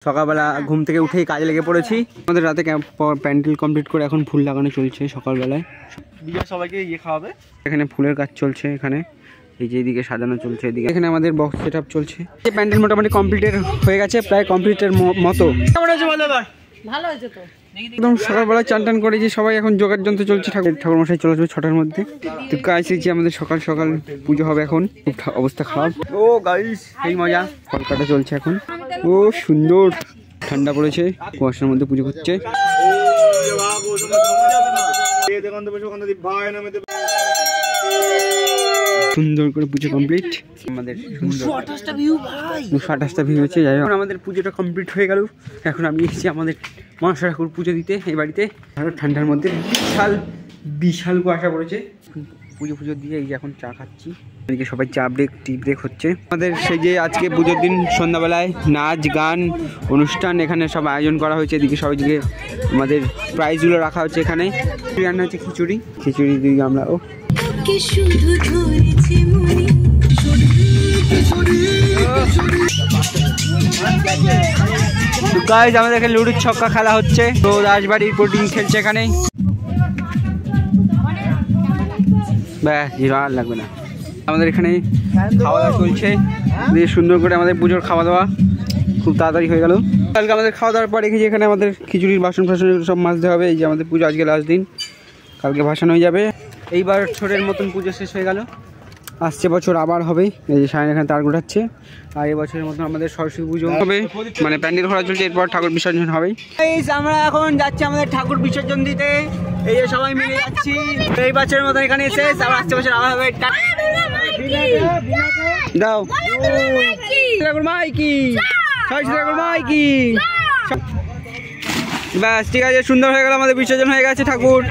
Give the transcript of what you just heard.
সকালবেলা ঘুম থেকে উঠেই কাজে লেগে পড়েছি। আমাদের রাতে প্যান্ডেল কমপ্লিট করে এখন ফুল লাগানো চলছে সকালবেলায়। সবাইকে খাওয়াবে। এখানে ফুলের কাজ চলছে, এখানে এই যে এদিকে সাজানো চলছে, এদিকে এখানে আমাদের বক্স সেট আপ চলছে। এই প্যান্ডেল মোটামুটি কমপ্লিটের হয়ে গেছে, প্রায় কমপ্লিটের মতো। ভালো হয়েছে তো। একদম সকালবেলা চান টান করে যে সবাই এখন যোগার যন্ত্র চলছে। ঠাকুর মশাই চলে আসবে 6টার মধ্যে। তো গাইস আমাদের সকাল সকাল পুজো হবে এখন। খুব অবস্থা খারাপ। ও গাইস এই মজা, কলকাতা চলছে এখন। ও সুন্দর ঠান্ডা পড়েছে, কুয়াশার মধ্যে পুজো হচ্ছে। সুন্দর করে পুজো কমপ্লিট। আমাদের 228টা ভিউ হচ্ছে। যাই হোক আমাদের পুজোটা কমপ্লিট হয়ে গেল। এখন আমি এসেছি আমাদের মনসা ঠাকুর পুজো দিতে এই বাড়িতে। আরো ঠান্ডার মধ্যে বিশাল বিশাল কুয়াশা পড়েছে। পুজো দিয়ে এই যে এখন চা খাচ্ছি। এদিকে সবাই চা ব্রেক টি ব্রেক হচ্ছে। আমাদের সেই যে আজকে পুজোর দিন সন্ধ্যাবেলায় নাচ গান অনুষ্ঠান এখানে সব আয়োজন করা হয়েছে। এদিকে সবাইকে আমাদের প্রাইজগুলো রাখা হচ্ছে। এখানে রান্না হচ্ছে খিচুড়ি দিকে আমরা গাইস আমাদের এখানে লুডুর ছক্কা খেলা হচ্ছে। তো রাজবাড়ির কোটিং খেলছে এখানে। ব্যাস আর লাগবে না। আমাদের এখানে খাওয়া দাওয়া চলছে দিয়ে সুন্দর করে আমাদের পুজোর খাওয়া দাওয়া খুব তাড়াতাড়ি হয়ে গেল। কালকে আমাদের খাওয়া দাওয়ার পর রেখেছি এখানে আমাদের খিচুড়ির বাসন সব মাজতে হবে। এই যে আমাদের পুজো আজকে লাস্ট দিন, কালকে ভাসান হয়ে যাবে। এইবার ছোটের মতন পুজো শেষ হয়ে গেল। আসছে বছর আবার হবে। এই যে সায়ন এখানে তার গোটাচ্ছে। আর এবছরের মতন আমাদের সরস্বতী পুজো হবে, মানে প্যান্ডেল ঘোরা চলছে। এরপর ঠাকুর বিসর্জন হবে। আমরা এখন যাচ্ছি আমাদের ঠাকুর বিসর্জন দিতে। এই যে সবাই মিলে যাচ্ছি। এই বছরের মতন এখানে শেষ, আবার আসছে বছর আবার হবে। দাও মাইকি মাইকি। ব্যাস ঠিক আছে, সুন্দর হয়ে গেল, আমাদের বিসর্জন হয়ে গেছে ঠাকুর।